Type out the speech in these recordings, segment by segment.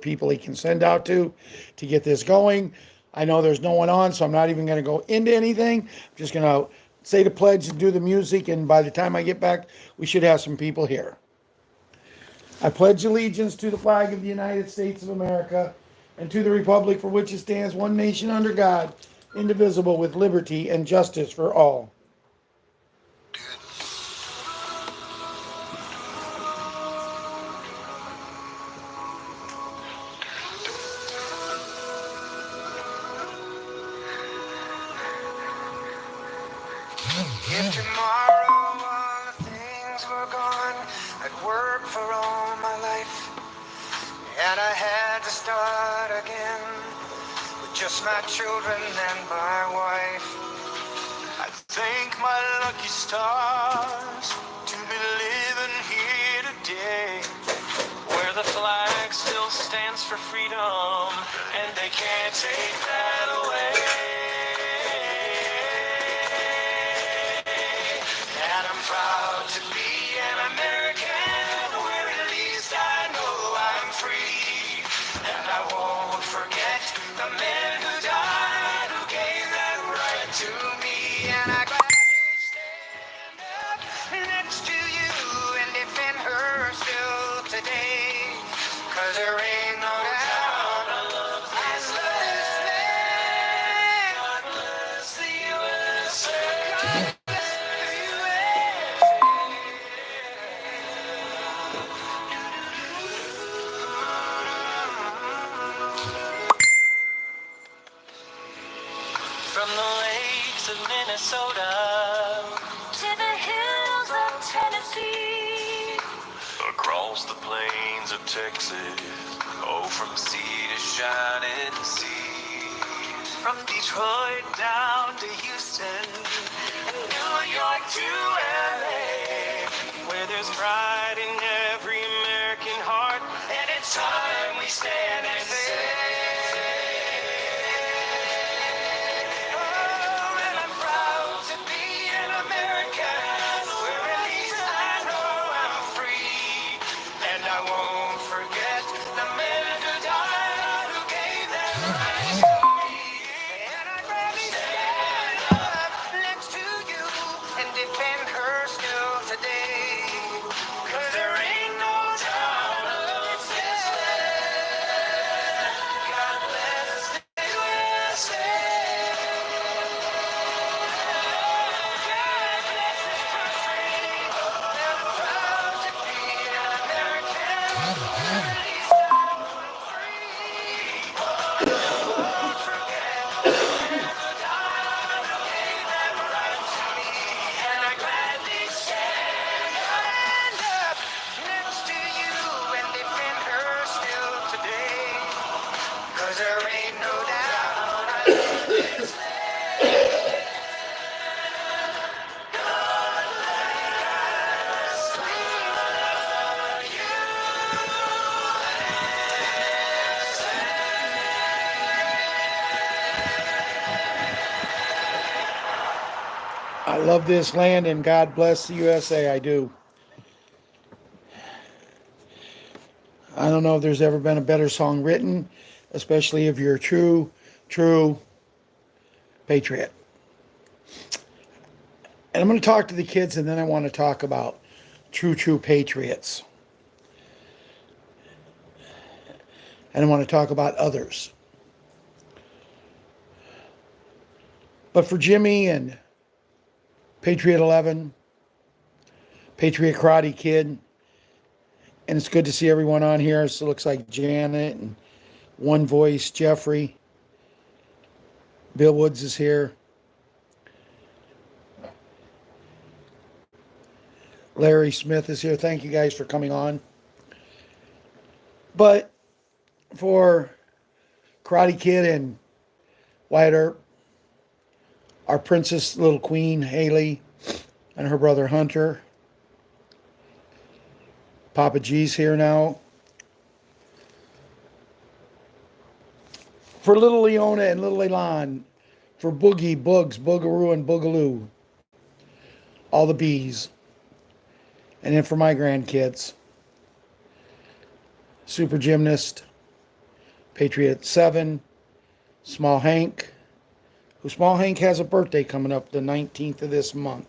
people he can send out to get this going. I know there's no one on, so I'm not even going to go into anything. I'm just going to say the pledge and do the music, and by the time I get back, we should have some people here. I pledge allegiance to the flag of the United States of America and to the republic for which it stands, one nation under God, indivisible, with liberty and justice for all. If tomorrow all the things were gone, I'd work for all my life, and I had to start again with just my children and my wife. I thank my lucky stars to be living here today, where the flag still stands for freedom, and they can't take that away. And I'm proud to be an American, where at least I know I'm free. And I won't forget the men who died, who gave that right to me. And I gladly stand up next to you and defend her still today. 'Cause there ain't no doubt I love this land. God bless the USA. God bless the USA. From the lakes of Minnesota to the hills of Tennessee, across the plains of Texas, oh, from sea to shining sea, from Detroit down to Houston, and New York to LA, where there's pride in every American heart, and it's time we stand and say, oh, and I'm proud to be an American, where at least I know I'm free, and I won't forget the men who died, who gave their right to me. And I'd gladly stand up next to you and defend her still today, 'cause there ain't no doubt I love this land. God bless the USA. God bless this country. I'm proud to be an American. At least I'm free. Won't forget the men who died, who gave that right to me. And I gladly stand up next to you and defend her still today. 'Cause there ain't no doubt I love this land. God bless the I love this land and God bless the USA. I do. I don't know if there's ever been a better song written, especially if you're a true patriot. And I'm going to talk to the kids, and then I want to talk about true patriots. And I want to talk about others. But for Jimmy and Patriot 11, Patriot Karate Kid, and it's good to see everyone on here. So it looks like Janet and One Voice, Jeffrey, Bill Woods is here. Larry Smith is here. Thank you guys for coming on. But for Karate Kid and Wyatt Earp, our princess, little queen, Haley, and her brother Hunter. Papa G's here now. For little Leona and little Elan. For Boogie, Bugs, Boogaroo, and Boogaloo. All the bees. And then for my grandkids. Super Gymnast, Patriot7, Small Hank, who Small Hank has a birthday coming up the 19th of this month.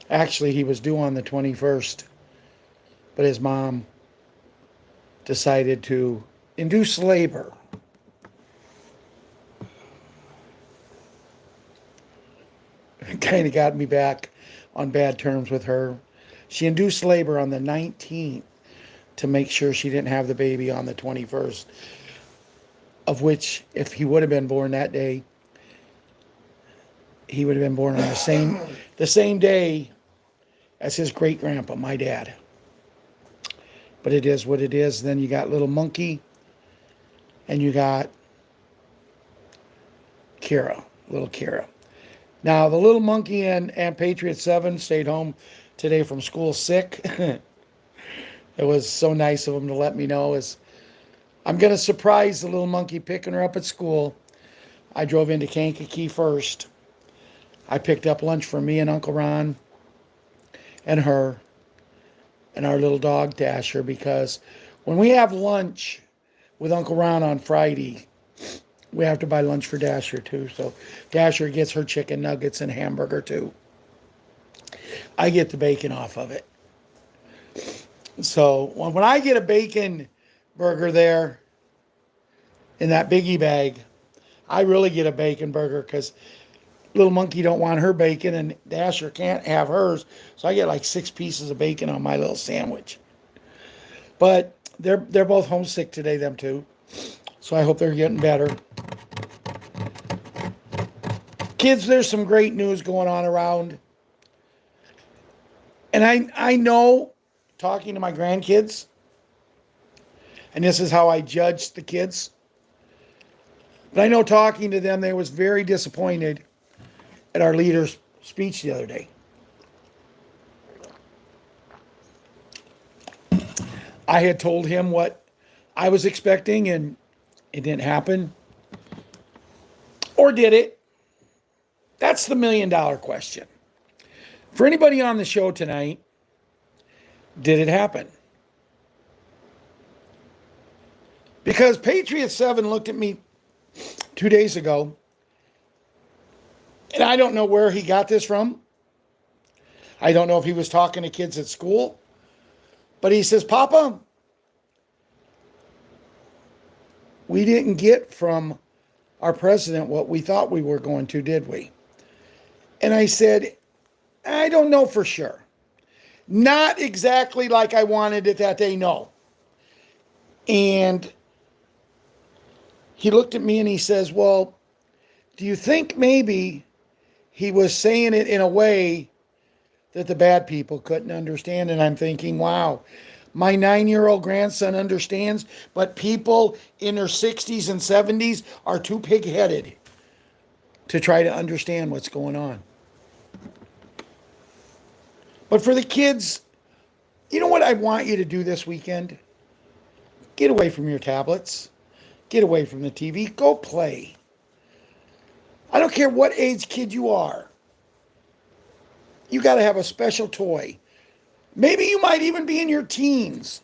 Actually, he was due on the 21st, but his mom decided to induce labor. It kind of got me back on bad terms with her. She induced labor on the 19th to make sure she didn't have the baby on the 21st, of which, if he would have been born that day, he would have been born on the same day as his great-grandpa, my dad. But it is what it is. Then you got little Monkey, and you got little Kira. Now, the little Monkey and Patriot7 stayed home today from school sick. It was so nice of them to let me know. I'm going to surprise the little Monkey picking her up at school. I drove into Kankakee first. I picked up lunch for me and Uncle Ron and her and our little dog Dasher, because when we have lunch with Uncle Ron on Friday, we have to buy lunch for Dasher too. So Dasher gets her chicken nuggets and hamburger too. I get the bacon off of it. So when I get a bacon burger there in that biggie bag, I really get a bacon burger, because little Monkey don't want her bacon and Dasher can't have hers. So I get like 6 pieces of bacon on my little sandwich. But they're both homesick today, them two. So I hope they're getting better. Kids, there's some great news going on around. And I know, talking to my grandkids, and this is how I judge the kids, but I know talking to them, they was very disappointed at our leader's speech the other day. I had told him what I was expecting, and it didn't happen. Or did it? That's the $1 million question. For anybody on the show tonight, did it happen? Because Patriot7 looked at me 2 days ago, and I don't know where he got this from. I don't know if he was talking to kids at school, but he says, "Papa, we didn't get from our president what we thought we were going to, did we?" And I said, "I don't know for sure. Not exactly like I wanted it that day, no." And he looked at me and he says, "Well, do you think maybe he was saying it in a way that the bad people couldn't understand?" And I'm thinking, wow, my 9-year-old grandson understands, but people in their 60s and 70s are too pig-headed to try to understand what's going on. But for the kids, you know what I want you to do this weekend? Get away from your tablets. Get away from the TV. Go play. I don't care what age kid you are. You got to have a special toy. Maybe you might even be in your teens,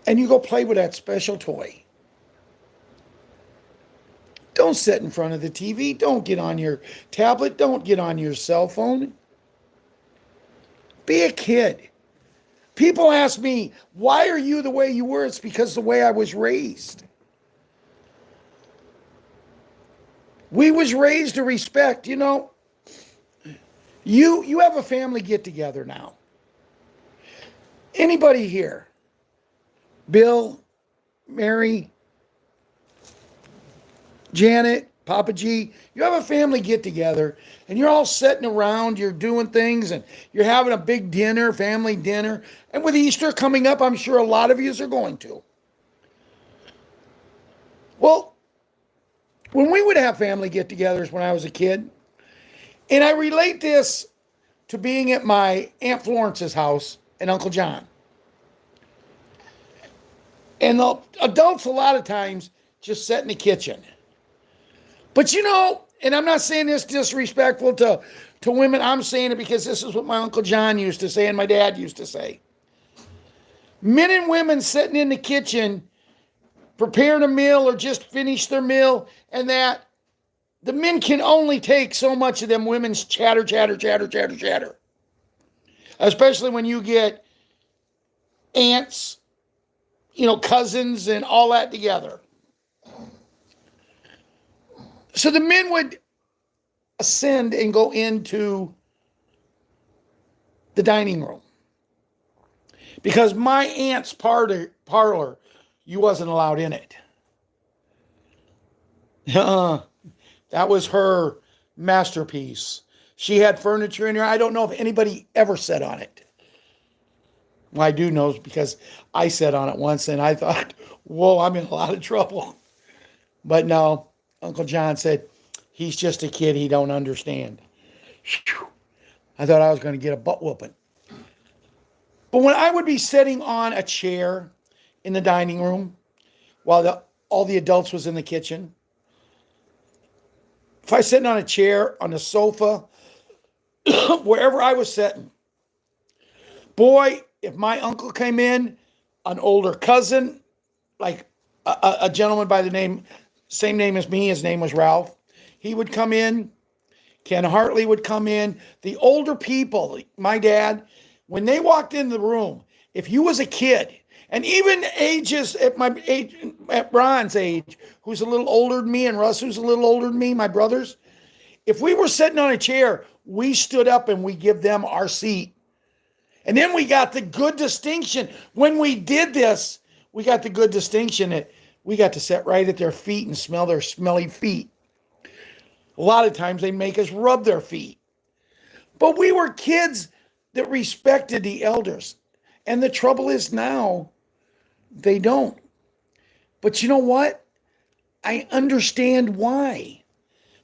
and you go play with that special toy. Don't sit in front of the TV. Don't get on your tablet. Don't get on your cell phone. Be a kid. People ask me, why are you the way you were? It's because the way I was raised. We was raised to respect, you know. You have a family get together now. Anybody here? Bill, Mary, Janet, Papa G, you have a family get together and you're all sitting around, you're doing things and you're having a big dinner, family dinner. And with Easter coming up, I'm sure a lot of you are going to. Well, when we would have family get-togethers when I was a kid, and I relate this to being at my Aunt Florence's house and Uncle John. And the adults a lot of times just sit in the kitchen. But you know, and I'm not saying this disrespectful to women, I'm saying it because this is what my Uncle John used to say and my dad used to say. Men and women sitting in the kitchen preparing a meal or just finished their meal, and that the men can only take so much of them women's chatter, chatter, chatter, chatter, chatter. Especially when you get aunts, cousins and all that together. So the men would ascend and go into the dining room. Because my aunt's parlor, you wasn't allowed in it. That was her masterpiece. She had furniture in here. I don't know if anybody ever sat on it. Well, I do know because I sat on it once and I thought, whoa, I'm in a lot of trouble. But no, Uncle John said, he's just a kid. He don't understand. I thought I was going to get a butt whooping. But when I would be sitting on a chair in the dining room while all the adults was in the kitchen, if I was sitting on a chair, on the sofa, wherever I was sitting, boy, if my uncle came in, an older cousin, like a gentleman by the name, same name as me, his name was Ralph, he would come in. Ken Hartley would come in. The older people, my dad, when they walked in the room, if you was a kid, and even ages at my age, at Ron's age, who's a little older than me, and Russ, who's a little older than me, my brothers, if we were sitting on a chair, we stood up and we give them our seat. And then we got the good distinction. When we did this, we got the good distinction that we got to sit right at their feet and smell their smelly feet. A lot of times they make us rub their feet. But we were kids that respected the elders. And the trouble is now, they don't. But you know what? I understand why.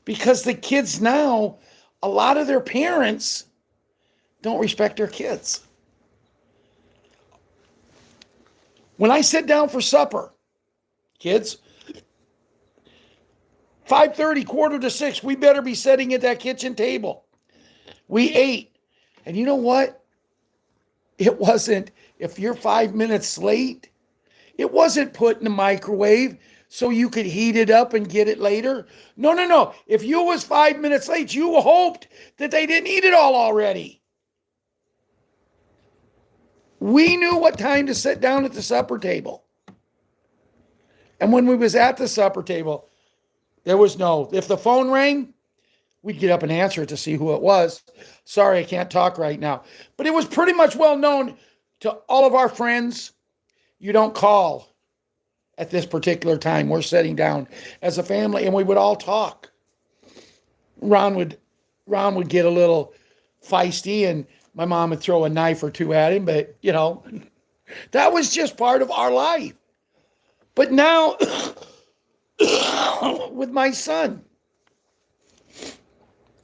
Because the kids now, a lot of their parents don't respect their kids. When I sit down for supper, kids, 5:30, 5:45, we better be sitting at that kitchen table. We ate. And you know what? It wasn't, if you're 5 minutes late, it wasn't put in the microwave so you could heat it up and get it later. No. If you was 5 minutes late, you hoped that they didn't eat it all already. We knew what time to sit down at the supper table. And when we was at the supper table, there was no, if the phone rang, we'd get up and answer it to see who it was. Sorry, I can't talk right now. But it was pretty much well known to all of our friends, you don't call at this particular time. We're sitting down as a family and we would all talk. Ron would get a little feisty and my mom would throw a knife or two at him, but that was just part of our life. But now, with my son,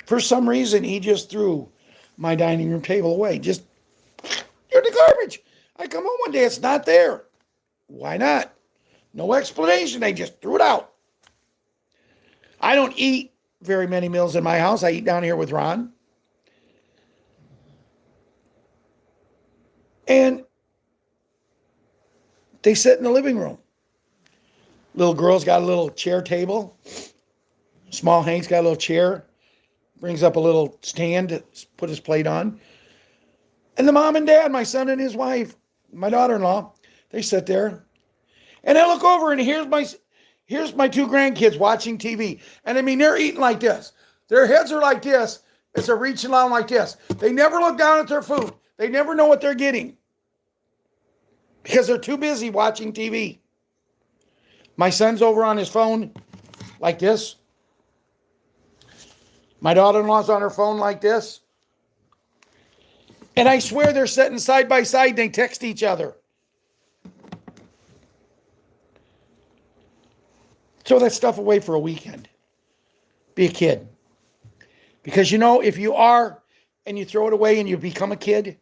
for some reason, he just threw my dining room table away. Just, you're the garbage. I come home one day, it's not there. Why not? No explanation. They just threw it out. I don't eat very many meals in my house. I eat down here with Ron. And they sit in the living room. Little girl's got a little chair table. Small Hank's got a little chair. Brings up a little stand to put his plate on. And the mom and dad, my son and his wife, my daughter-in-law, they sit there. And I look over and here's my two grandkids watching TV. And I mean, they're eating like this. Their heads are like this as they're reaching along like this. They never look down at their food. They never know what they're getting. Because they're too busy watching TV. My son's over on his phone like this. My daughter-in-law's on her phone like this. And I swear they're sitting side by side and they text each other. Throw that stuff away for a weekend. Be a kid. Because if you are and you throw it away and you become a kid,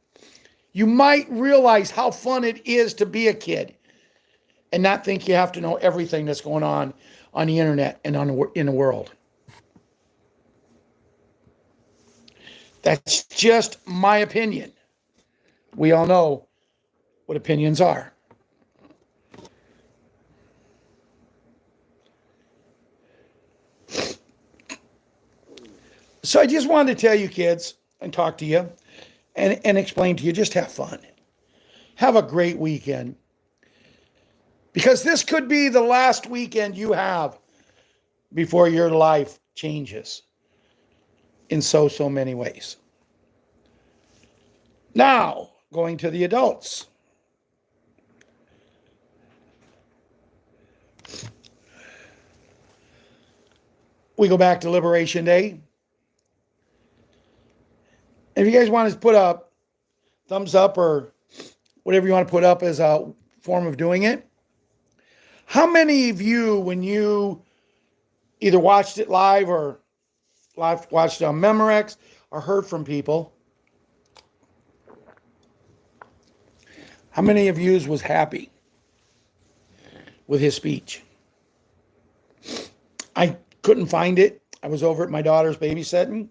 you might realize how fun it is to be a kid and not think you have to know everything that's going on the internet and in the world. That's just my opinion. We all know what opinions are. So I just wanted to tell you kids and talk to you and explain to you, just have fun. Have a great weekend. Because this could be the last weekend you have before your life changes in so many ways. Now, going to the adults. We go back to Liberation Day. If you guys want to put a thumbs up or whatever you want to put up as a form of doing it, how many of you, when you either watched it live or watched it on Memorex or heard from people, how many of you was happy with his speech? I couldn't find it. I was over at my daughter's babysitting.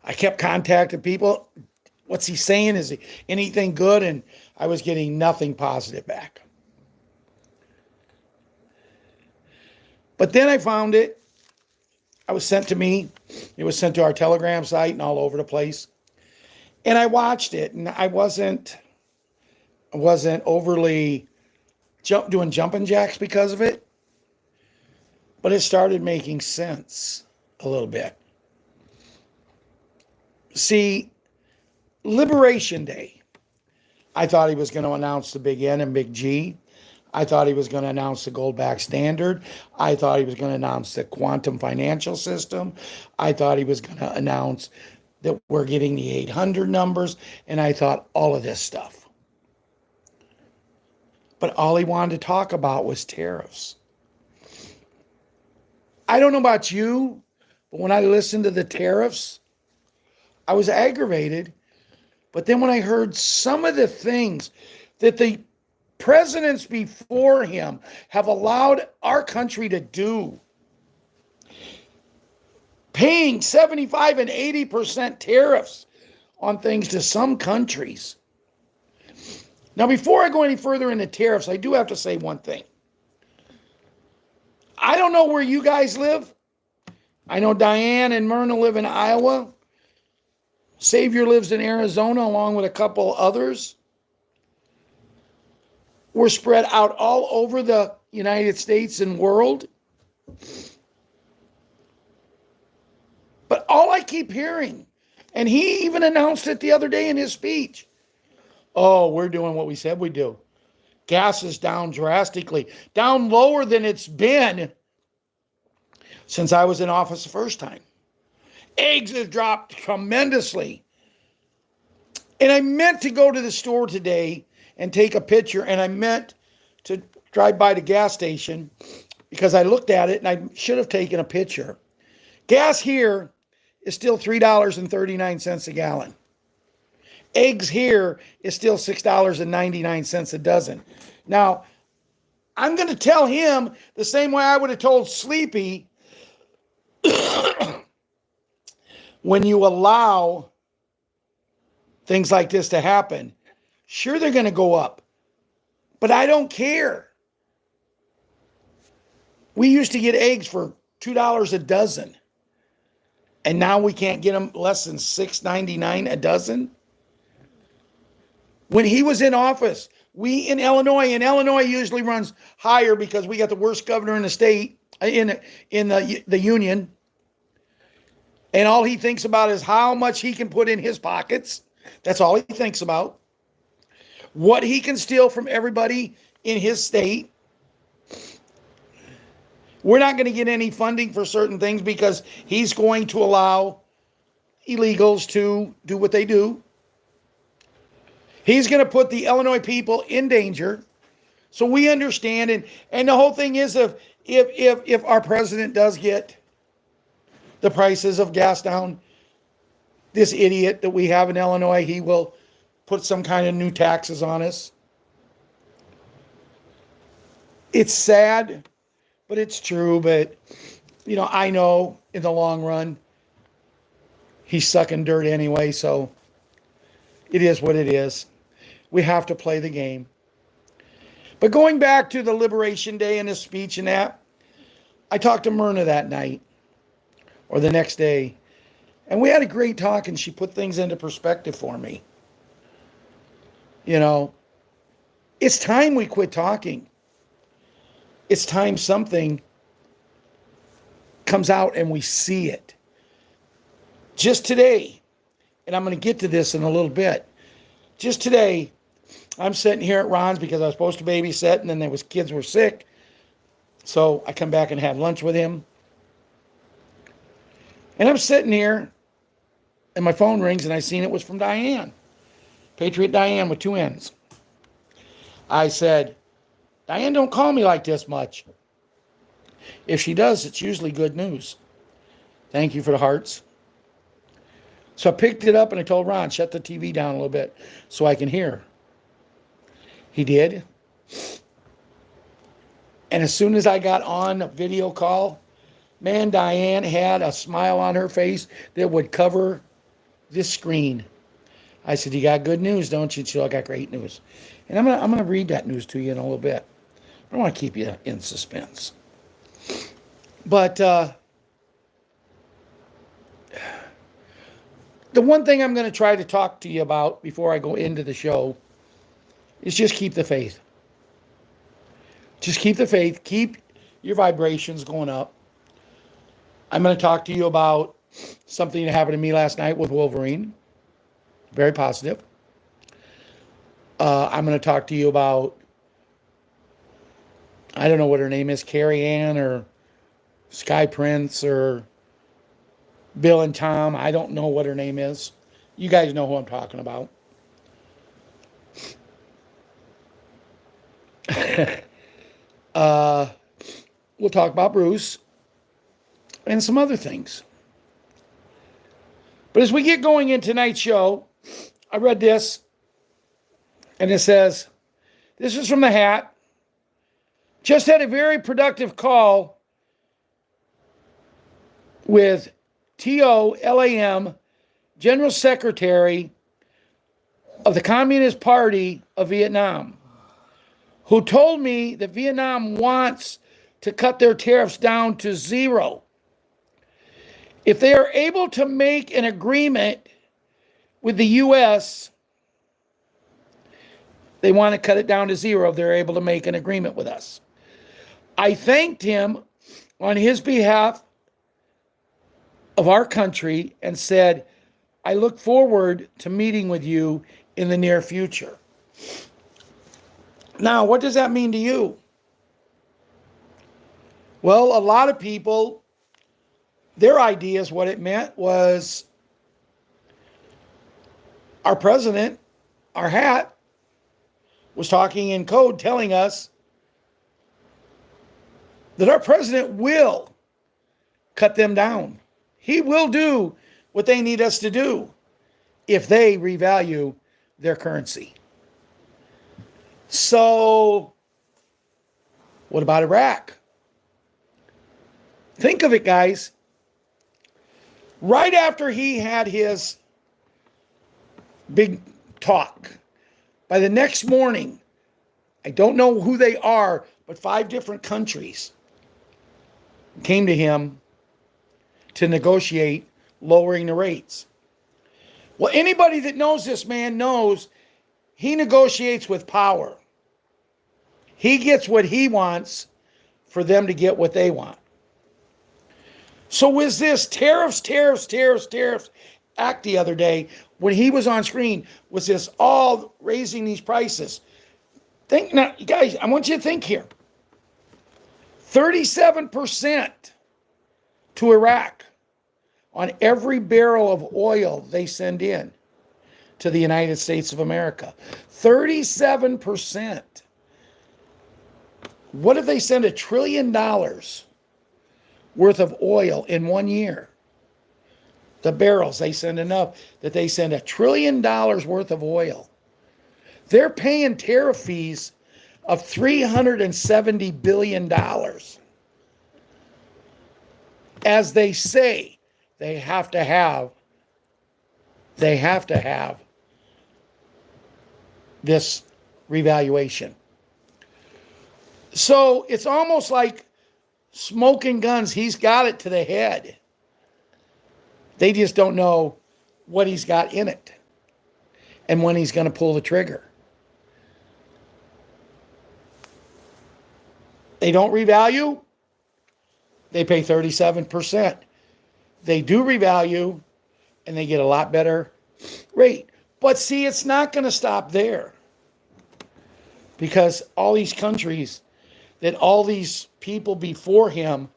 I kept contacting people. What's he saying? Is he anything good? And I was getting nothing positive back. But then I found it. It was sent to me. It was sent to our Telegram site and all over the place. And I watched it, and I wasn't overly doing jumping jacks because of it. But it started making sense a little bit. See, Liberation Day, I thought he was going to announce the big N and big G. I thought he was going to announce the gold back standard. I thought he was going to announce the quantum financial system. I thought he was going to announce that we're getting the 800 numbers. And I thought all of this stuff. But all he wanted to talk about was tariffs. I don't know about you, but when I listened to the tariffs, I was aggravated. But then when I heard some of the things that the presidents before him have allowed our country to do, paying 75 and 80% tariffs on things to some countries. Now, before I go any further into tariffs, I do have to say one thing. I don't know where you guys live. I know Diane and Myrna live in Iowa. Savior lives in Arizona along with a couple others. We're spread out all over the United States and world. But all I keep hearing, and he even announced it the other day in his speech, oh, we're doing what we said we'd do. Gas is down drastically, down lower than it's been since I was in office the first time. Eggs have dropped tremendously. And I meant to go to the store today and take a picture, and I meant to drive by the gas station because I looked at it and I should have taken a picture. Gas here is still $3.39 a gallon. Eggs here is still $6.99 a dozen. Now, I'm going to tell him the same way I would have told Sleepy, when you allow things like this to happen, sure, they're going to go up, but I don't care. We used to get eggs for $2 a dozen, and now we can't get them less than $6.99 a dozen. When he was in office, we in Illinois usually runs higher because we got the worst governor in the state, in the union. And all he thinks about is how much he can put in his pockets. That's all he thinks about. What he can steal from everybody in his state. We're not going to get any funding for certain things because he's going to allow illegals to do what they do. He's going to put the Illinois people in danger. So we understand. And the whole thing is, if our president does get the prices of gas down, this idiot that we have in Illinois, he will put some kind of new taxes on us. It's sad, but it's true. But, I know in the long run, he's sucking dirt anyway. So it is what it is. We have to play the game. But going back to the Liberation Day and his speech and that, I talked to Myrna that night or the next day. And we had a great talk, and she put things into perspective for me. You know, it's time we quit talking. It's time something comes out and we see it. Just today, and I'm going to get to this in a little bit. Just today, I'm sitting here at Ron's because I was supposed to babysit, and then there was kids were sick. So I come back and had lunch with him. And I'm sitting here, and my phone rings, and I seen it was from Diane. Patriot Diane with 2 N's. I said, Diane, don't call me like this much. If she does, it's usually good news. Thank you for the hearts. So I picked it up and I told Ron, shut the TV down a little bit so I can hear. He did. And as soon as I got on a video call, man, Diane had a smile on her face that would cover this screen. I said, you got good news, don't you? She said, I got great news. And I'm gonna read that news to you in a little bit. I don't want to keep you in suspense. But the one thing I'm going to try to talk to you about before I go into the show is just keep the faith. Just keep the faith. Keep your vibrations going up. I'm going to talk to you about something that happened to me last night with Wolverine. Very positive. I'm going to talk to you about, I don't know what her name is, Carrie Ann or Sky Prince or Bill and Tom. I don't know what her name is. You guys know who I'm talking about. We'll talk about Bruce and some other things. But as we get going in tonight's show, I read this, and it says, this is from the Hat. Just had a very productive call with TOLAM, General Secretary of the Communist Party of Vietnam, who told me that Vietnam wants to cut their tariffs down to 0. If they are able to make an agreement with the U.S., they want to cut it down to 0 if they're able to make an agreement with us. I thanked him on his behalf of our country and said, I look forward to meeting with you in the near future. Now, what does that mean to you? Well, a lot of people, their ideas, what it meant was our president, our Hat, was talking in code telling us that our president will cut them down. He will do what they need us to do if they revalue their currency. So, what about Iraq? Think of it, guys. Right after he had his big talk, by the next morning, I don't know who they are, but 5 different countries came to him to negotiate lowering the rates. Well, anybody that knows this man knows he negotiates with power. He gets what he wants for them to get what they want. So was this tariffs act the other day when he was on screen, was this all raising these prices? Think now, you guys, I want you to think here. 37% to Iraq on every barrel of oil they send in to the United States of America. 37%. What if they send $1 trillion worth of oil in 1 year? The barrels, they send enough that they send $1 trillion worth of oil. They're paying tariff fees of $370 billion. As they say, they have to have this revaluation. So it's almost like smoking guns. He's got it to the head. They just don't know what he's got in it and when he's going to pull the trigger. They don't revalue. They pay 37%. They do revalue, and they get a lot better rate. But see, it's not going to stop there, because all these countries that all these people before him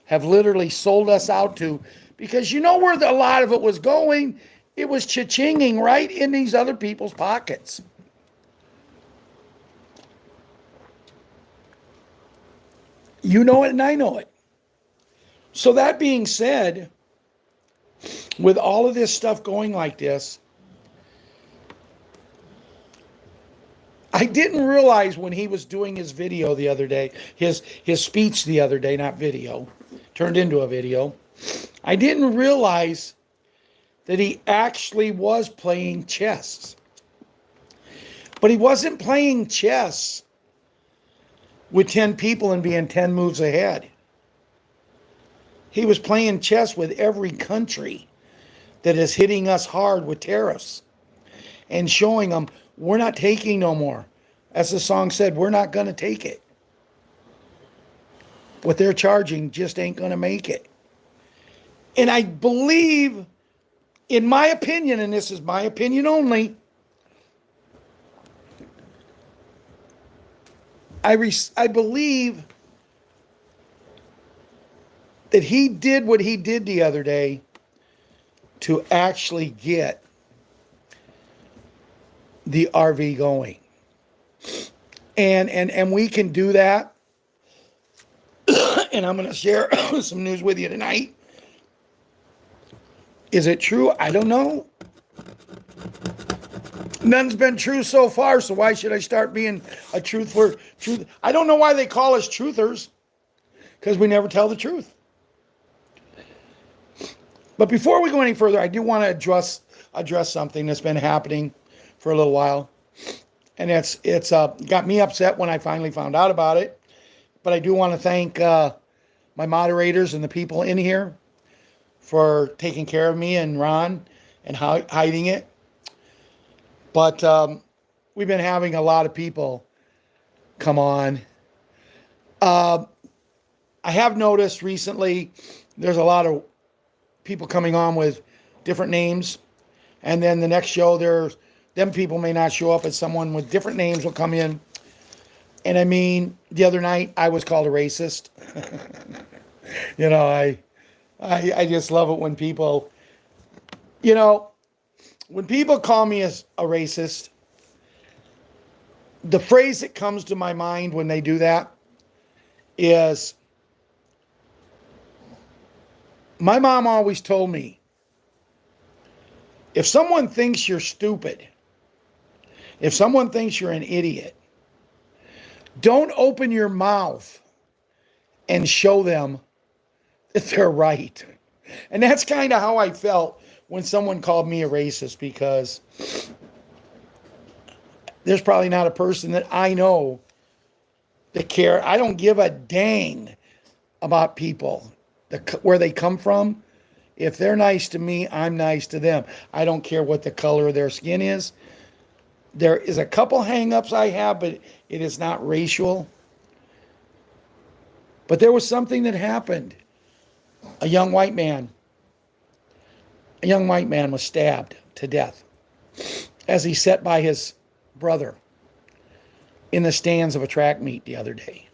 have literally sold us out to, because you know where a lot of it was going? It was cha-chinging right in these other people's pockets. You know it and I know it. So that being said, with all of this stuff going like this, I didn't realize when he was doing his video the other day, his speech the other day, not video, turned into a video. I didn't realize that he actually was playing chess. But he wasn't playing chess with 10 people and being 10 moves ahead. He was playing chess with every country that is hitting us hard with tariffs and showing them, we're not taking no more. As the song said, we're not going to take it. What they're charging just ain't going to make it. And I believe, in my opinion, and this is my opinion only, I believe that he did what he did the other day to actually get the RV going. And we can do that. And I'm going to share some news with you tonight. Is it true? I don't know. None's been true so far, so why should I start being a truth? I don't know why they call us truthers, because we never tell the truth. But before we go any further, I do want to address something that's been happening for a little while. And it's got me upset when I finally found out about it. But I do want to thank my moderators and the people in here for taking care of me and Ron and hiding it. But we've been having a lot of people come on. I have noticed recently there's a lot of people coming on with different names. And then the next show, them people may not show up, and someone with different names will come in. And I mean, the other night I was called a racist. You know, I just love it when people, you know, when people call me as a racist, the phrase that comes to my mind when they do that is, my mom always told me, if someone thinks you're stupid, if someone thinks you're an idiot, don't open your mouth and show them that they're right. And that's kind of how I felt when someone called me a racist, because there's probably not a person that I know that care. I don't give a dang about people, where they come from. If they're nice to me, I'm nice to them. I don't care what the color of their skin is. There is a couple hang-ups I have, but it is not racial. But there was something that happened. A young white man was stabbed to death as he sat by his brother in the stands of a track meet the other day.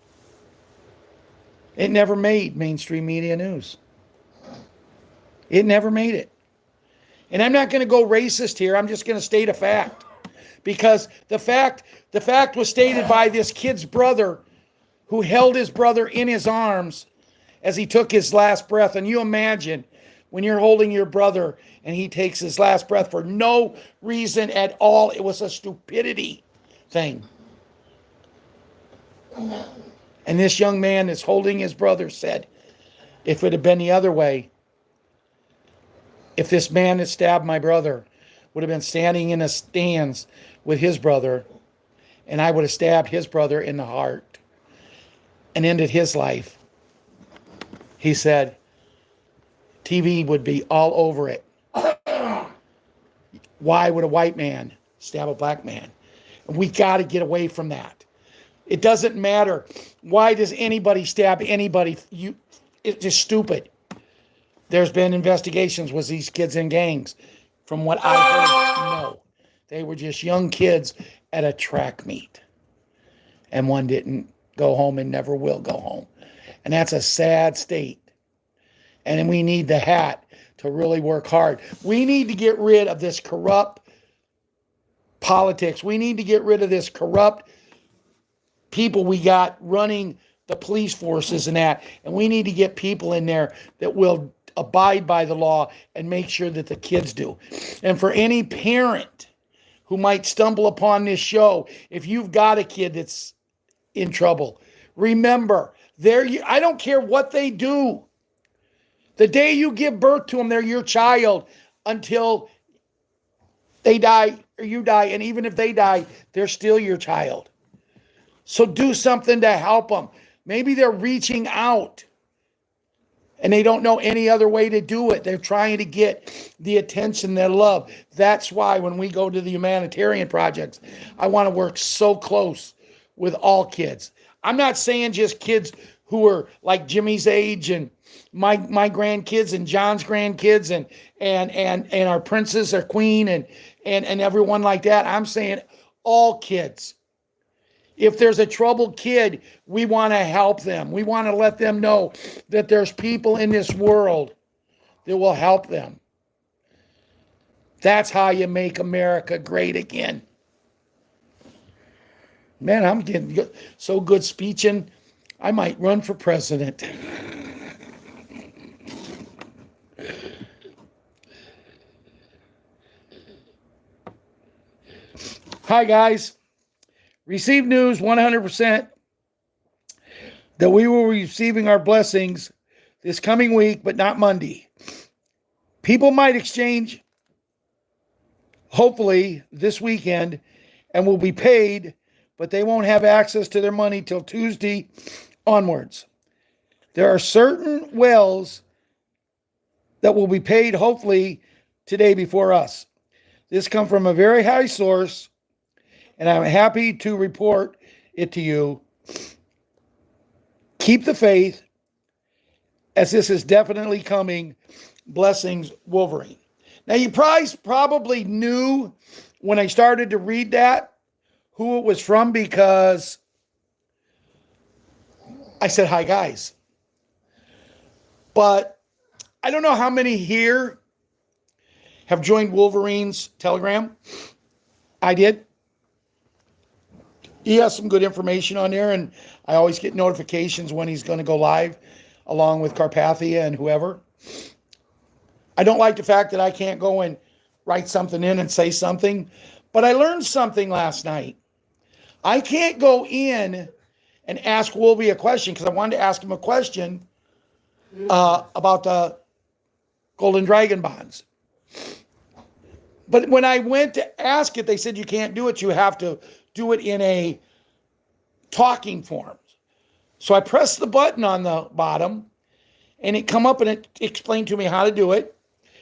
It never made mainstream media news. It never made it. And I'm not going to go racist here. I'm just going to state a fact. Because the fact was stated by this kid's brother, who held his brother in his arms as he took his last breath. And you imagine when you're holding your brother and he takes his last breath for no reason at all. It was a stupidity thing. And this young man that's holding his brother said, if it had been the other way, if this man that stabbed my brother would have been standing in the stands with his brother, and I would have stabbed his brother in the heart and ended his life, he said, TV would be all over it. Why would a white man stab a black man? And we got to get away from that. It doesn't matter. Why does anybody stab anybody? It's just stupid. There's been investigations. Was these kids in gangs? From what I heard, no. They were just young kids at a track meet. And one didn't go home and never will go home. And that's a sad state. And we need the hat to really work hard. We need to get rid of this corrupt politics. We need to get rid of this corrupt people we got running the police forces and that. And we need to get people in there that will abide by the law and make sure that the kids do. And for any parent who might stumble upon this show, if you've got a kid that's in trouble, remember, I don't care what they do. The day you give birth to them, they're your child until they die or you die. And even if they die, they're still your child. So do something to help them. Maybe they're reaching out and they don't know any other way to do it. They're trying to get the attention they love. That's why when we go to the humanitarian projects, I want to work so close with all kids. I'm not saying just kids who are like Jimmy's age and my grandkids and John's grandkids and our princess or queen and everyone like that. I'm saying all kids. If there's a troubled kid, we want to help them. We want to let them know that there's people in this world that will help them. That's how you make America great again. Man, I'm getting so good speeching, I might run for president. Hi, guys. Receive news 100% that we will be receiving our blessings this coming week, but not Monday. People might exchange, hopefully, this weekend and will be paid, but they won't have access to their money till Tuesday onwards. There are certain wells that will be paid, hopefully, today before us. This comes from a very high source, and I'm happy to report it to you. Keep the faith, as this is definitely coming. Blessings, Wolverine. Now, you probably knew when I started to read that who it was from, because I said, hi, guys. But I don't know how many here have joined Wolverine's Telegram. I did. He has some good information on there, and I always get notifications when he's going to go live, along with Carpathia and whoever. I don't like the fact that I can't go and write something in and say something, but I learned something last night. I can't go in and ask Wolvie a question, because I wanted to ask him a question about the Golden Dragon bonds. But when I went to ask it, they said you can't do it. You have to do it in a talking form. So I pressed the button on the bottom, and it come up and it explained to me how to do it.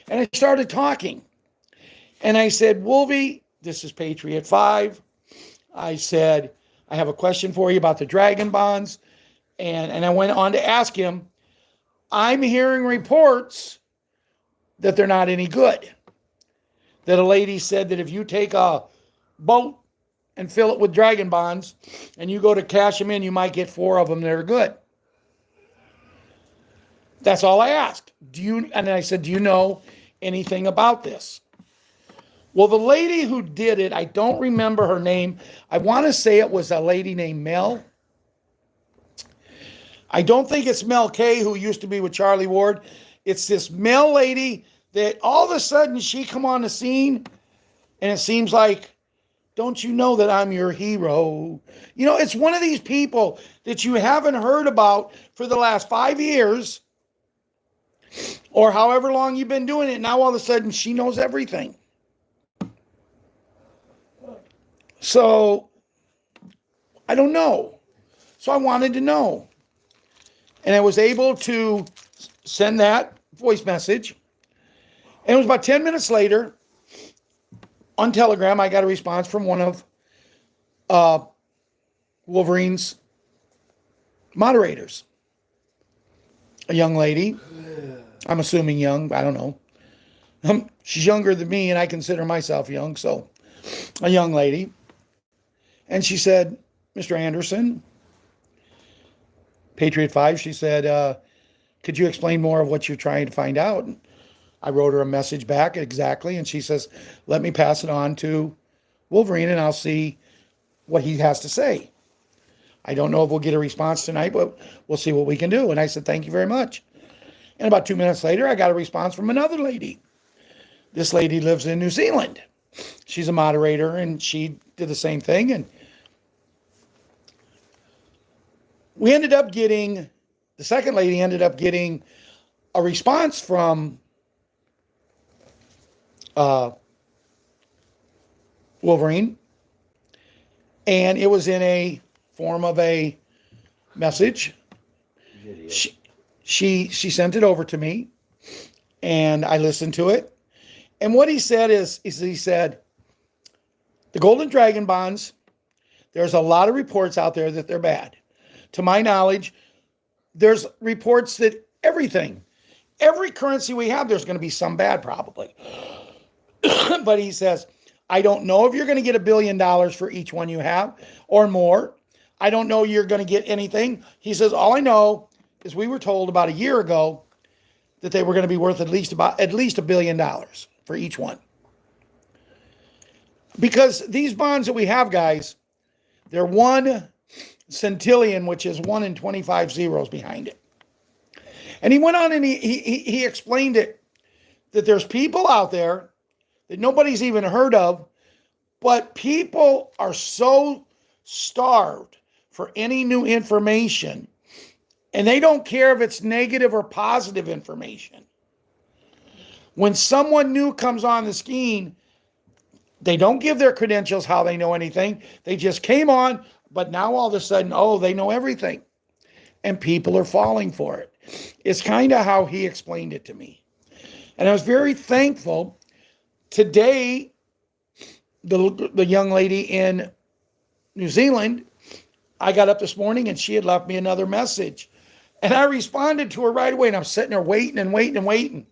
And I started talking. And I said, Wolvie, this is Patriot 5. I said, I have a question for you about the dragon bonds. And I went on to ask him, I'm hearing reports that they're not any good. That a lady said that if you take a boat and fill it with dragon bonds and you go to cash them in, you might get 4 of them that are good. That's all I asked. And I said, do you know anything about this? Well, the lady who did it, I don't remember her name. I want to say it was a lady named Mel. I don't think it's Mel K, who used to be with Charlie Ward. It's this Mel lady that all of a sudden she come on the scene, and it seems like, don't you know that I'm your hero? You know, it's one of these people that you haven't heard about for the last 5 years, or however long you've been doing it. Now all of a sudden she knows everything. So I don't know. So I wanted to know. And I was able to send that voice message. And it was about 10 minutes later, on Telegram, I got a response from one of Wolverine's moderators. A young lady. I'm assuming young, I don't know. She's younger than me, and I consider myself young, so a young lady. And she said, Mr. Anderson, Patriot 5, she said, could you explain more of what you're trying to find out? And I wrote her a message back exactly, and she says, let me pass it on to Wolverine, and I'll see what he has to say. I don't know if we'll get a response tonight, but we'll see what we can do. And I said, thank you very much. And about 2 minutes later, I got a response from another lady. This lady lives in New Zealand. She's a moderator, and she did the same thing. And we ended up getting, the second lady ended up getting a response from Wolverine. And it was in a form of a message. She sent it over to me, and I listened to it. And what he said is he said, the Golden Dragon bonds, there's a lot of reports out there that they're bad. To my knowledge, there's reports that every currency we have, there's going to be some bad probably. But he says, I don't know if you're going to get $1 billion for each one you have or more. I don't know you're going to get anything. He says, all I know is we were told about a year ago that they were going to be worth at least $1 billion for each one. Because these bonds that we have, guys, they're 1 centillion, which is 1 in 25 zeros behind it. And he went on and he explained it, that there's people out there that nobody's even heard of, but people are so starved for any new information, and they don't care if it's negative or positive information. When someone new comes on the scene, they don't give their credentials, how they know anything. They just came on, but now all of a sudden, oh, they know everything. And people are falling for it. It's kind of how he explained it to me. And I was very thankful. Today, the young lady in New Zealand, I got up this morning and she had left me another message. And I responded to her right away, and I'm sitting there waiting and waiting and waiting.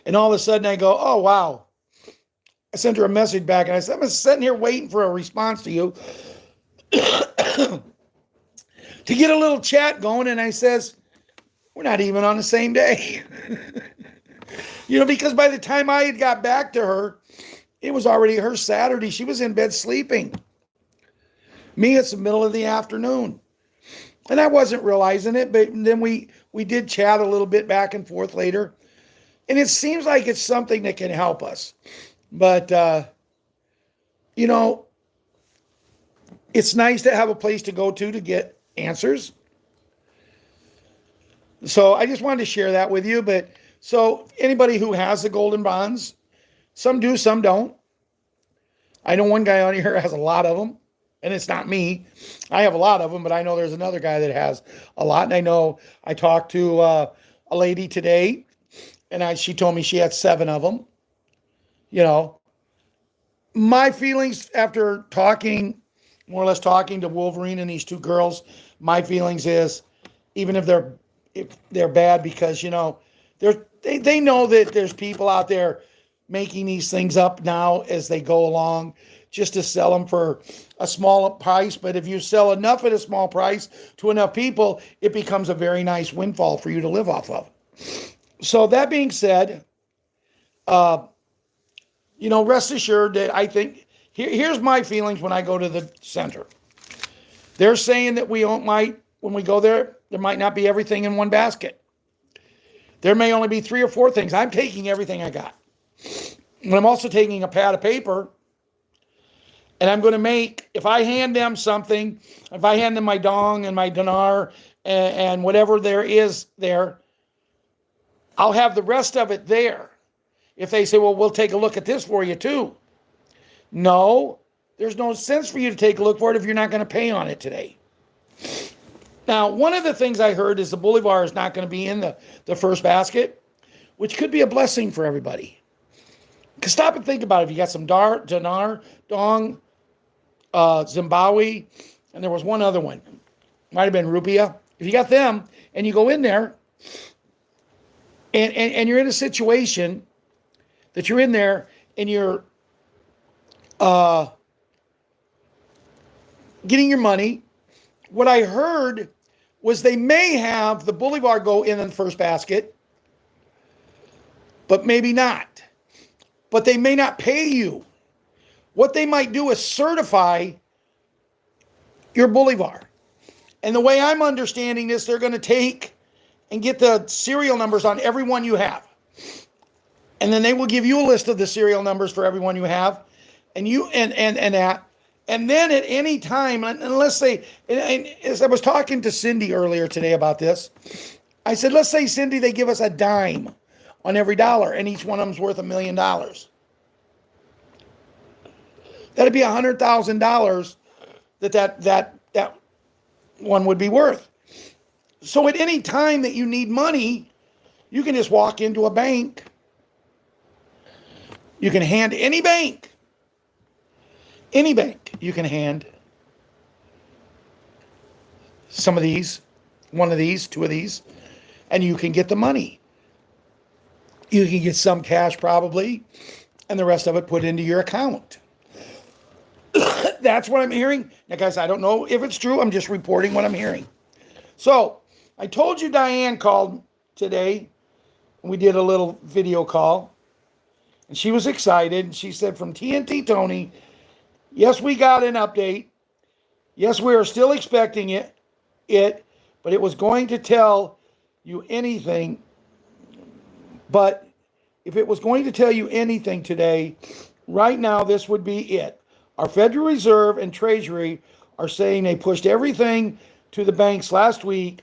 And all of a sudden I go, oh, wow. I sent her a message back, and I said, I'm sitting here waiting for a response to you to get a little chat going. And I says, we're not even on the same day. Because by the time I had got back to her, it was already her Saturday. She was in bed sleeping. Me, it's the middle of the afternoon. And I wasn't realizing it, but then we did chat a little bit back and forth later. And it seems like it's something that can help us. But, it's nice to have a place to go to get answers. So I just wanted to share that with you. But so anybody who has the golden bonds, some do, some don't. I know one guy on here has a lot of them, and it's not me. I have a lot of them, but I know there's another guy that has a lot. And I know I talked to a lady today, and she told me she had 7 of them. My feelings after more or less talking to Wolverine and these 2 girls, my feelings is, even if they're bad, because, they know that there's people out there making these things up now as they go along just to sell them for a small price. But if you sell enough at a small price to enough people, it becomes a very nice windfall for you to live off of. So that being said, rest assured that I think, here's my feelings when I go to the center. They're saying that when we go there might not be everything in one basket. There may only be 3 or 4 things. I'm taking everything I got. And I'm also taking a pad of paper, and I'm going to if I hand them something, if I hand them my dong and my dinar and whatever there is there, I'll have the rest of it there. If they say, well, we'll take a look at this for you too. No, there's no sense for you to take a look for it if you're not going to pay on it today. Now, one of the things I heard is the Bolivar is not going to be in the first basket, which could be a blessing for everybody. Because stop and think about it. If you got some dinar, dong, Zimbabwe, and there was one other one. Might have been Rupiah. If you got them and you go in there and you're in a situation that you're in there and you're getting your money, what I heard was they may have the Bolivar go in the first basket, but maybe not. But they may not pay you. What they might do is certify your Bolivar. And the way I'm understanding this, they're going to take and get the serial numbers on every one you have. And then they will give you a list of the serial numbers for everyone you have. And you and that. And then at any time, and let's say, and as I was talking to Cindy earlier today about this, I said, let's say, Cindy, they give us a dime on every dollar, and each one of them's worth $1 million. That'd be $100,000 that one would be worth. So at any time that you need money, you can just walk into a bank. You can hand any bank, you can hand some of these, one of these, two of these, and you can get the money. You can get some cash probably, and the rest of it put into your account. That's what I'm hearing. Now, guys, I don't know if it's true. I'm just reporting what I'm hearing. So, I told you Diane called today. We did a little video call. And she was excited. She said, from TNT Tony, yes, we got an update. Yes, we are still expecting it, but it was going to tell you anything. But if it was going to tell you anything today, right now, this would be it. Our Federal Reserve and Treasury are saying they pushed everything to the banks last week,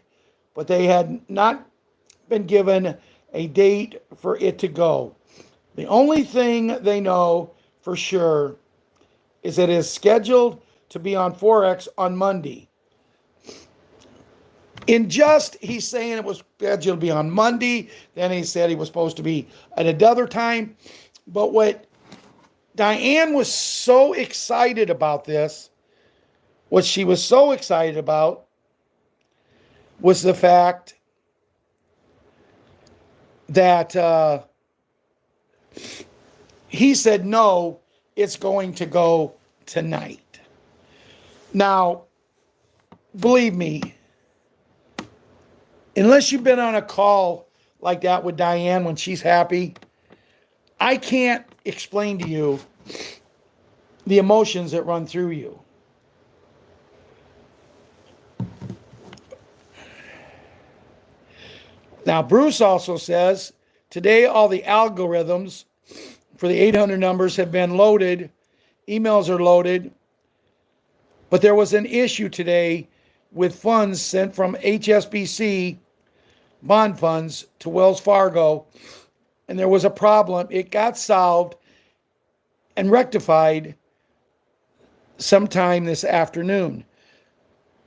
but they had not been given a date for it to go. The only thing they know for sure is it is scheduled to be on Forex on Monday. He's saying it was scheduled to be on Monday. Then he said he was supposed to be at another time. But what Diane was so excited about this, what she was so excited about was the fact that he said, no, it's going to go tonight. Now, believe me, unless you've been on a call like that with Diane when she's happy, I can't explain to you the emotions that run through you. Now, Bruce also says, today all the algorithms for the 800 numbers have been loaded. Emails are loaded. But there was an issue today with funds sent from HSBC bond funds to Wells Fargo. And there was a problem. It got solved and rectified sometime this afternoon.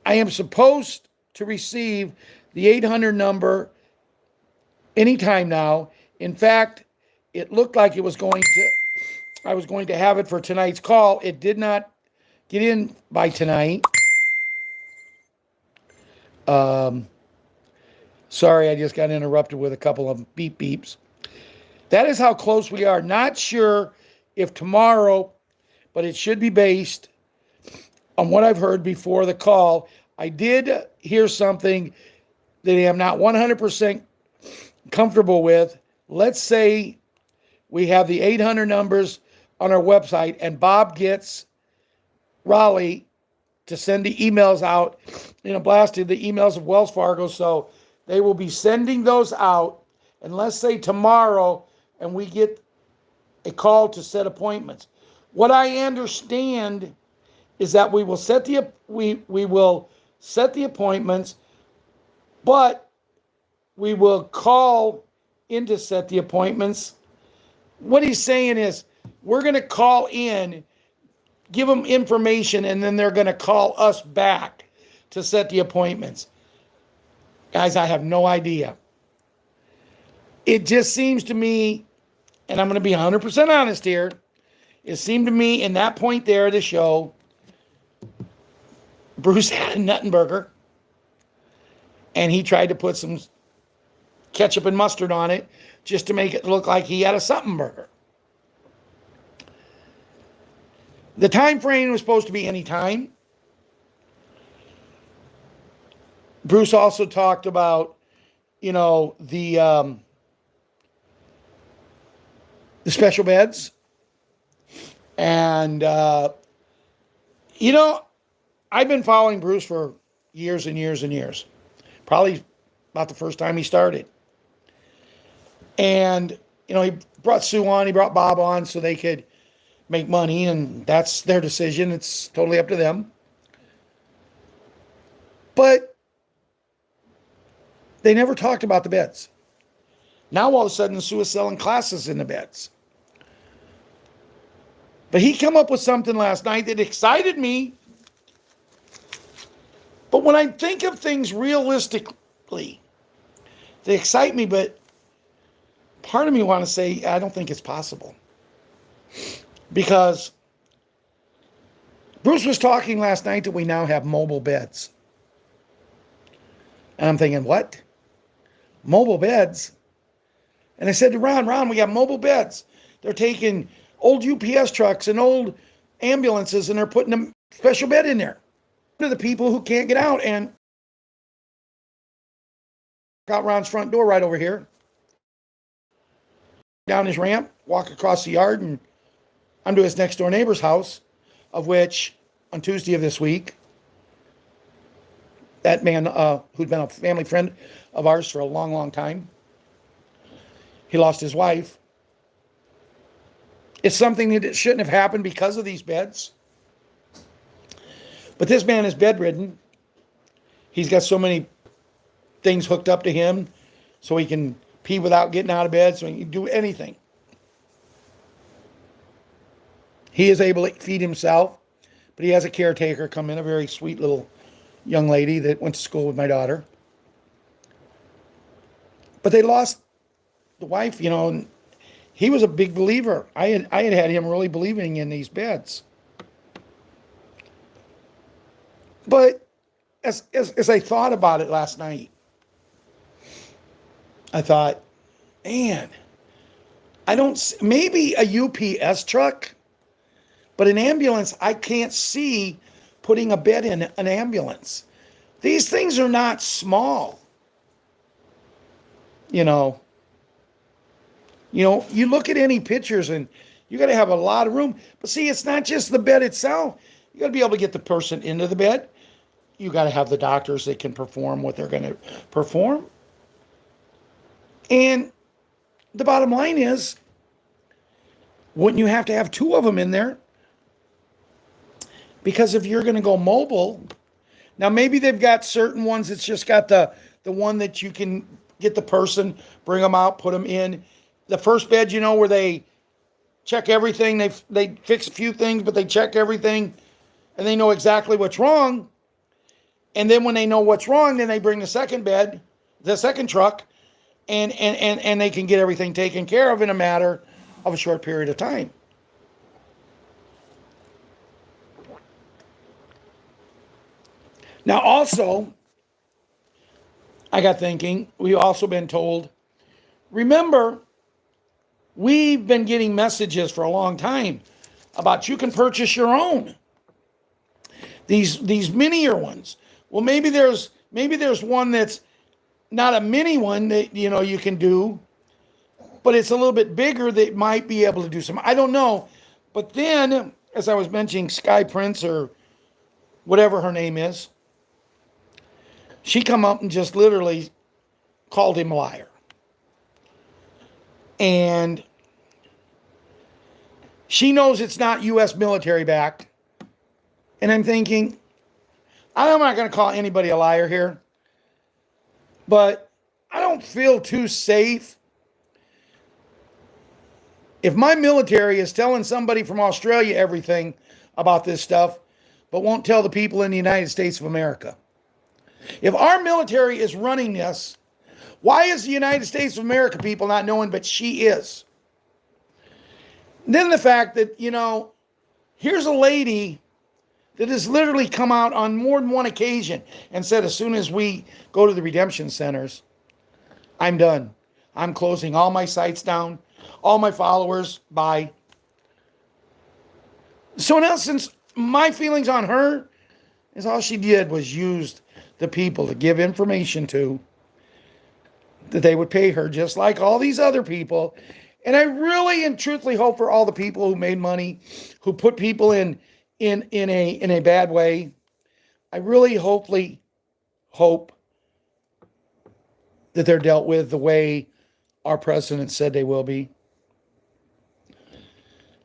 I am supposed to receive the 800 number anytime now. In fact, it looked like I was going to have it for tonight's call. It did not get in by tonight. Sorry, I just got interrupted with a couple of beep beeps. That is how close we are. Not sure if tomorrow, but it should be based on what I've heard before the call. I did hear something that I am not 100% comfortable with. Let's say we have the 800 numbers on our website and Bob gets Raleigh to send the emails out, blasted the emails of Wells Fargo. So they will be sending those out. And let's say tomorrow, and we get a call to set appointments. What I understand is that we will set the appointments, but we will call in to set the appointments. What he's saying is we're going to call in, give them information, and then they're going to call us back to set the appointments. Guys, I have no idea. It just seems to me, and I'm going to be 100% honest here, it seemed to me in that point there of the show, Bruce had a Nuttenburger, and he tried to put some ketchup and mustard on it just to make it look like he had a something burger. The time frame was supposed to be any time. Bruce also talked about, the special beds. And, I've been following Bruce for years and years and years. Probably about the first time he started. And, he brought Sue on, he brought Bob on so they could make money, and that's their decision. It's totally up to them. But they never talked about the beds. Now all of a sudden Sue is selling classes in the beds. But he came up with something last night that excited me. But when I think of things realistically, they excite me, but part of me want to say, I don't think it's possible. Because Bruce was talking last night that we now have mobile beds. And I'm thinking, what? Mobile beds? And I said to Ron, we got mobile beds. They're taking old UPS trucks and old ambulances and they're putting a special bed in there. To the people who can't get out, and out Ron's front door right over here. Down his ramp, walk across the yard, and I'm to his next door neighbor's house, of which on Tuesday of this week, that man who'd been a family friend of ours for a long, long time, he lost his wife. It's something that shouldn't have happened because of these beds. But this man is bedridden. He's got so many things hooked up to him so he can pee without getting out of bed, so he can do anything. He is able to feed himself, but he has a caretaker come in, a very sweet little young lady that went to school with my daughter. But they lost the wife, and he was a big believer. I had him really believing in these beds. But as I thought about it last night, I thought, man, maybe a UPS truck, but an ambulance, I can't see putting a bed in an ambulance. These things are not small. You look at any pictures and you got to have a lot of room. But see, it's not just the bed itself. You got to be able to get the person into the bed. You got to have the doctors that can perform what they're going to perform. And the bottom line is, wouldn't you have to have two of them in there? Because if you're going to go mobile, now maybe they've got certain ones that's just got the one that you can get the person, bring them out, put them in. The first bed, where they check everything. They fix a few things, but they check everything, and they know exactly what's wrong. And then when they know what's wrong, then they bring the second bed, the second truck, and they can get everything taken care of in a matter of a short period of time. Now also, I got thinking, we've also been told, remember, we've been getting messages for a long time about you can purchase your own. These minier ones. Well, maybe there's one that's not a mini one that you can do, but it's a little bit bigger that might be able to do some. I don't know. But then, as I was mentioning, Sky Prince or whatever her name is, she come up and just literally called him a liar. And she knows it's not U.S. military backed. And I'm thinking, I'm not going to call anybody a liar here, but I don't feel too safe if my military is telling somebody from Australia everything about this stuff, but won't tell the people in the United States of America. If our military is running this, why is the United States of America people not knowing, but she is? Then the fact that, here's a lady that has literally come out on more than one occasion and said, as soon as we go to the redemption centers, I'm done. I'm closing all my sites down, all my followers, bye. So in essence, my feelings on her is all she did was used the people to give information to, that they would pay her just like all these other people. And I really and truthfully hope for all the people who made money, who put people in a bad way. I really hope that they're dealt with the way our president said they will be.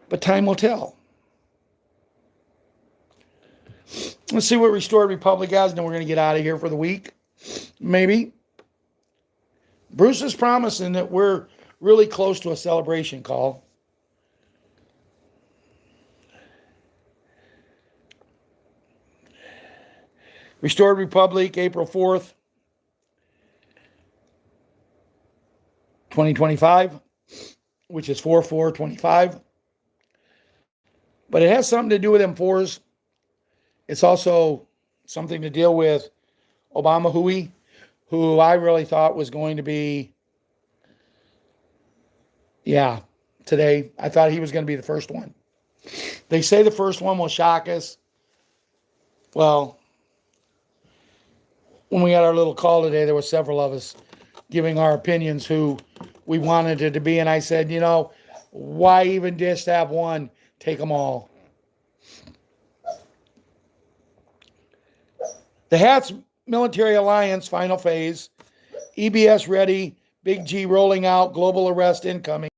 But time will tell. Let's see what Restored Republic has, and then we're going to get out of here for the week. Maybe. Bruce is promising that we're really close to a celebration call. Restored Republic, April 4th, 2025, which is 4/4/25. But it has something to do with M4s. It's also something to deal with Obama Hui, who I really thought was going to be, today. I thought he was going to be the first one. They say the first one will shock us. Well, when we had our little call today, there were several of us giving our opinions who we wanted it to be. And I said, why even just have one? Take them all. The HATS Military Alliance final phase. EBS ready. Big G rolling out. Global arrest incoming.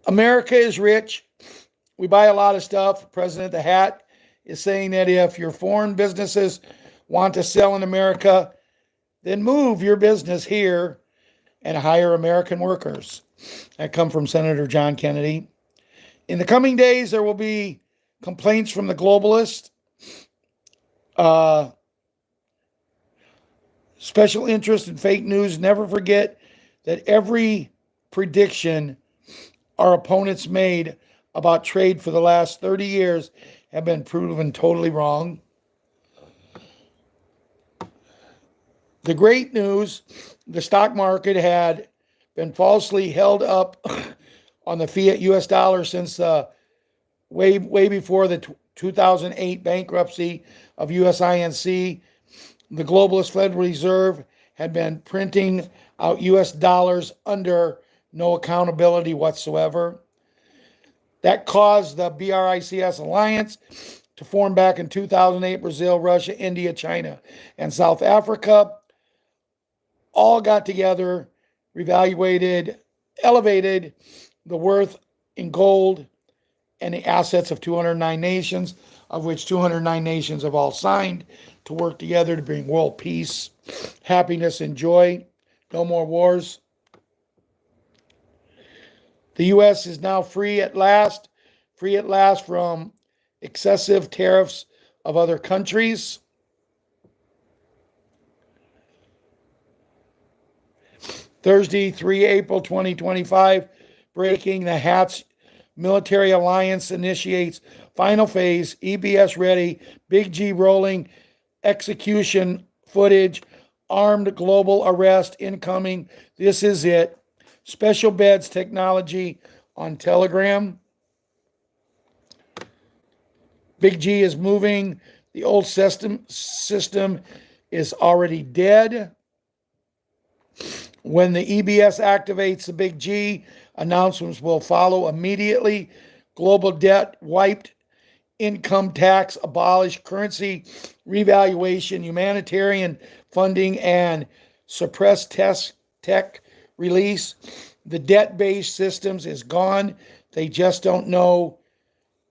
America is rich. We buy a lot of stuff. President the Hat is saying that if your foreign businesses want to sell in America, then move your business here and hire American workers. That come from Senator John Kennedy. In the coming days, there will be complaints from the globalists, special interest in fake news. Never forget that every prediction our opponents made about trade for the last 30 years have been proven totally wrong. The great news, the stock market had been falsely held up on the fiat US dollar since way before the 2008 bankruptcy of USINC. The globalist Federal Reserve had been printing out US dollars under no accountability whatsoever. That caused the BRICS alliance to form back in 2008. Brazil, Russia, India, China, and South Africa all got together, reevaluated, elevated the worth in gold and the assets of 209 nations, of which 209 nations have all signed to work together to bring world peace, happiness, and joy. No more wars. The U.S. is now free at last from excessive tariffs of other countries. Thursday, 3 April 2025, breaking: the HATS Military Alliance initiates final phase, EBS ready, Big G rolling, execution footage, armed global arrest incoming. This is it. Special beds technology on Telegram. Big G is moving. The old system is already dead. When the EBS activates the Big G, announcements will follow immediately. Global debt wiped, income tax abolished, currency revaluation, humanitarian funding, and suppressed tech release. The debt-based systems is gone. They just don't know.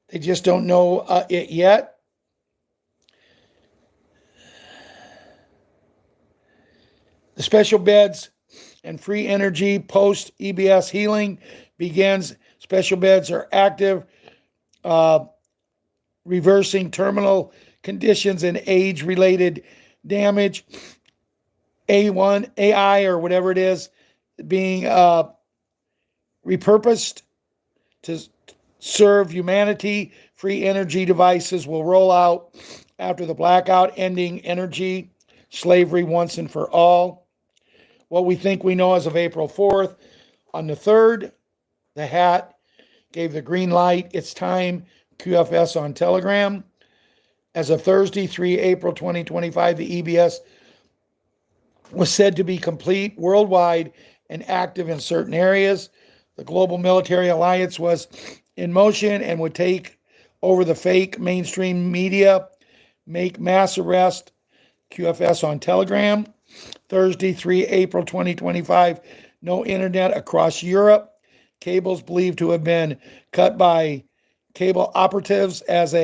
It yet. The special beds and free energy post EBS healing begins Special beds are active, reversing terminal conditions and age-related damage. A1, AI, or whatever it is, being repurposed to serve humanity. Free energy devices will roll out after the blackout, ending energy slavery once and for all. What we think we know as of April 4th. On the 3rd, the hat gave the green light. It's time. QFS on Telegram. As of Thursday, 3 April 2025, the EBS was said to be complete worldwide and active in certain areas. The global military alliance was in motion and would take over the fake mainstream media, make mass arrest. QFS on Telegram. Thursday, 3 April 2025, no internet across Europe. Cables believed to have been cut by cable operatives as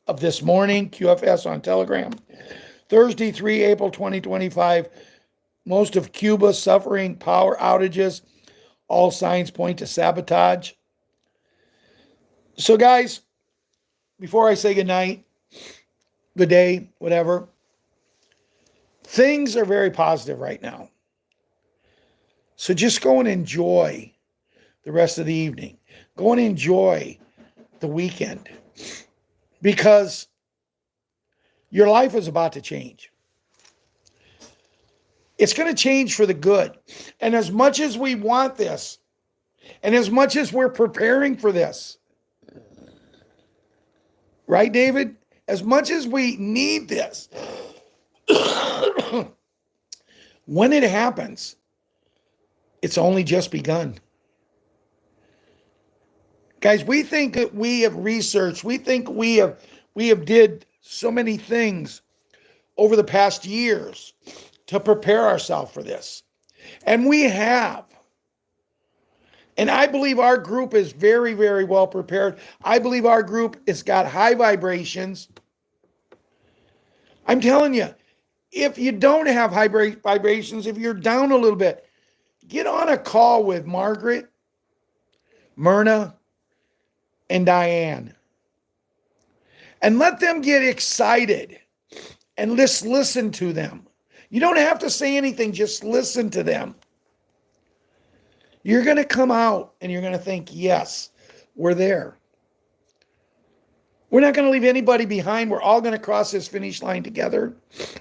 of this morning. QFS on Telegram. Thursday, 3 April 2025, most of Cuba suffering power outages. All signs point to sabotage. So, guys, before I say goodnight, good day, whatever, things are very positive right now. So just go and enjoy the rest of the evening. Go and enjoy the weekend, because your life is about to change. It's going to change for the good. And as much as we want this, and as much as we're preparing for this, right, David? As much as we need this, when it happens, it's only just begun. Guys, we think that we have researched, we think we have did so many things over the past years to prepare ourselves for this. And we have. And I believe our group is very, very well prepared. I believe our group has got high vibrations. I'm telling you, if you don't have high vibrations, if you're down a little bit, get on a call with Margaret, Myrna, and Diane. And let them get excited. And just listen to them. You don't have to say anything, just listen to them. You're going to come out and you're going to think, yes, we're there. We're not going to leave anybody behind. We're all going to cross this finish line together.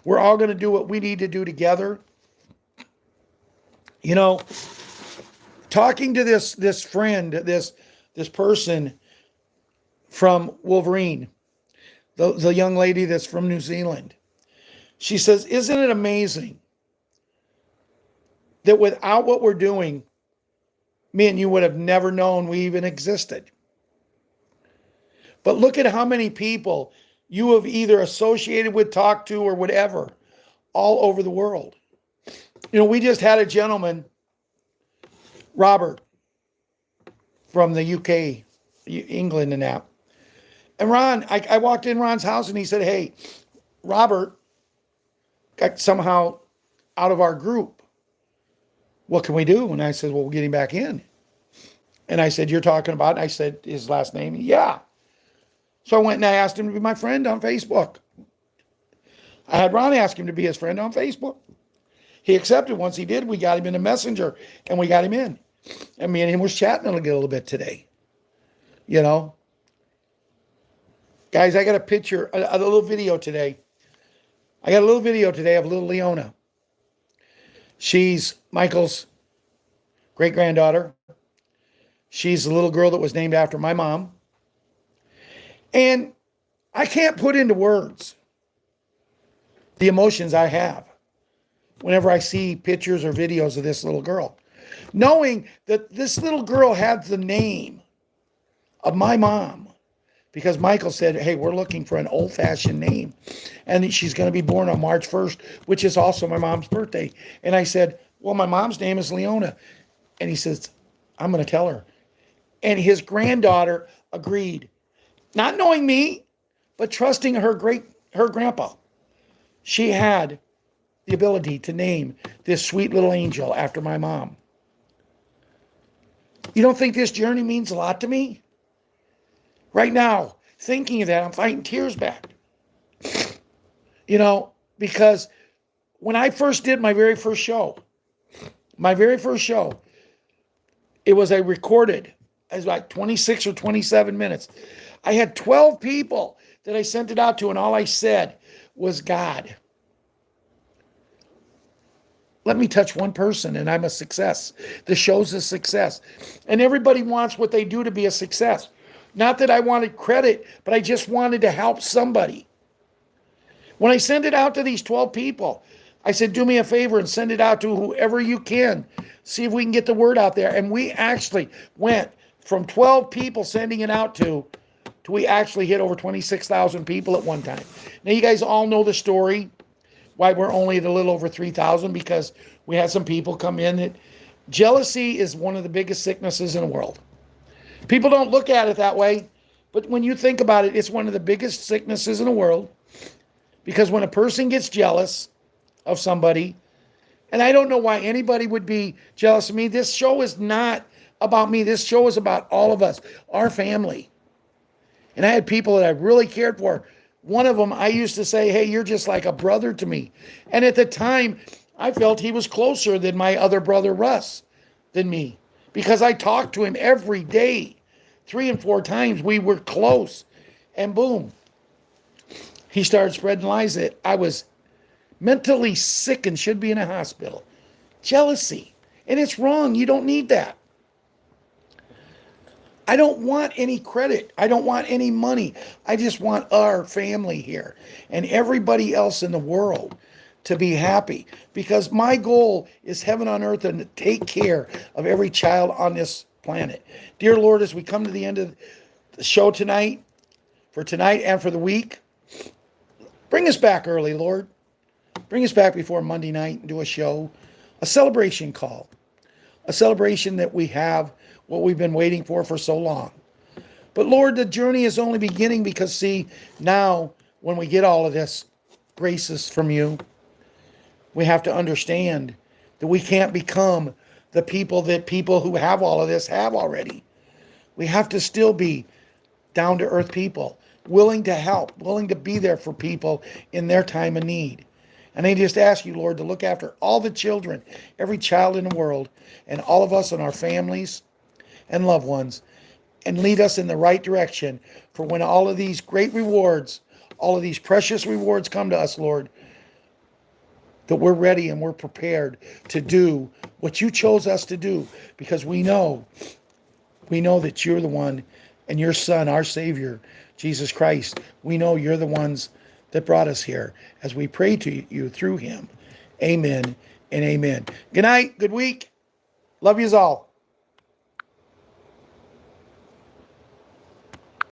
We're all going to do what we need to do together. You know, talking to this friend, this person from Wolverine, the young lady that's from New Zealand, she says, isn't it amazing that without what we're doing, me and you would have never known we even existed. But look at how many people you have either associated with, talked to, or whatever, all over the world. You know, we just had a gentleman, Robert, from the UK, England and that. And Ron, I walked in Ron's house and he said, hey, Robert got somehow out of our group. What can we do? And I said, well, we'll get him back in. And I said, you're talking about, and I said his last name. Yeah. So I went and I asked him to be my friend on Facebook. I had Ron ask him to be his friend on Facebook. He accepted. Once he did, we got him in a messenger and we got him in. And me and him was chatting a little bit today. You know? Guys, I got a picture, a little video today. I got a little video today of little Leona. She's Michael's great-granddaughter. She's the little girl that was named after my mom. And I can't put into words the emotions I have whenever I see pictures or videos of this little girl. Knowing that this little girl had the name of my mom, because Michael said, hey, we're looking for an old-fashioned name. And she's going to be born on March 1st, which is also my mom's birthday. And I said, well, my mom's name is Leona. And he says, I'm going to tell her. And his granddaughter agreed. Not knowing me, but trusting her grandpa. She had the ability to name this sweet little angel after my mom. You don't think this journey means a lot to me? Right now, thinking of that, I'm fighting tears back. Because when I first did my very first show, it was recorded. It was like 26 or 27 minutes. I had 12 people that I sent it out to, and all I said was God. Let me touch one person, and I'm a success. The show's a success. And everybody wants what they do to be a success. Not that I wanted credit, but I just wanted to help somebody. When I sent it out to these 12 people, I said, do me a favor and send it out to whoever you can. See if we can get the word out there. And we actually went from 12 people sending it out to we actually hit over 26,000 people at one time. Now, you guys all know the story, why we're only at a little over 3,000, because we had some people come in that jealousy is one of the biggest sicknesses in the world. People don't look at it that way, but when you think about it, it's one of the biggest sicknesses in the world, because when a person gets jealous of somebody, and I don't know why anybody would be jealous of me. This show is not about me. This show is about all of us, our family. And I had people that I really cared for. One of them, I used to say, hey, you're just like a brother to me. And at the time, I felt he was closer than my other brother, Russ, than me. Because I talked to him every day, 3 and 4 times. We were close. And boom, he started spreading lies that I was mentally sick and should be in a hospital. Jealousy. And it's wrong. You don't need that. I don't want any credit. I don't want any money. I just want our family here and everybody else in the world to be happy, because my goal is heaven on earth and to take care of every child on this planet. Dear Lord, as we come to the end of the show tonight, for tonight and for the week, bring us back early, Lord. Bring us back before Monday night and do a show, a celebration call, a celebration that we have what we've been waiting for so long. But Lord, the journey is only beginning, because see, now when we get all of this graces from you, we have to understand that we can't become the people that people who have all of this have already. We have to still be down to earth people, willing to help, willing to be there for people in their time of need. And I just ask you, Lord, to look after all the children, every child in the world, and all of us and our families and loved ones, and lead us in the right direction for when all of these great rewards, all of these precious rewards come to us, Lord, that we're ready and we're prepared to do what you chose us to do, because we know that you're the one, and your Son, our Savior, Jesus Christ, we know you're the ones that brought us here, as we pray to you through him. Amen and amen. Good night. Good week. Love yous all.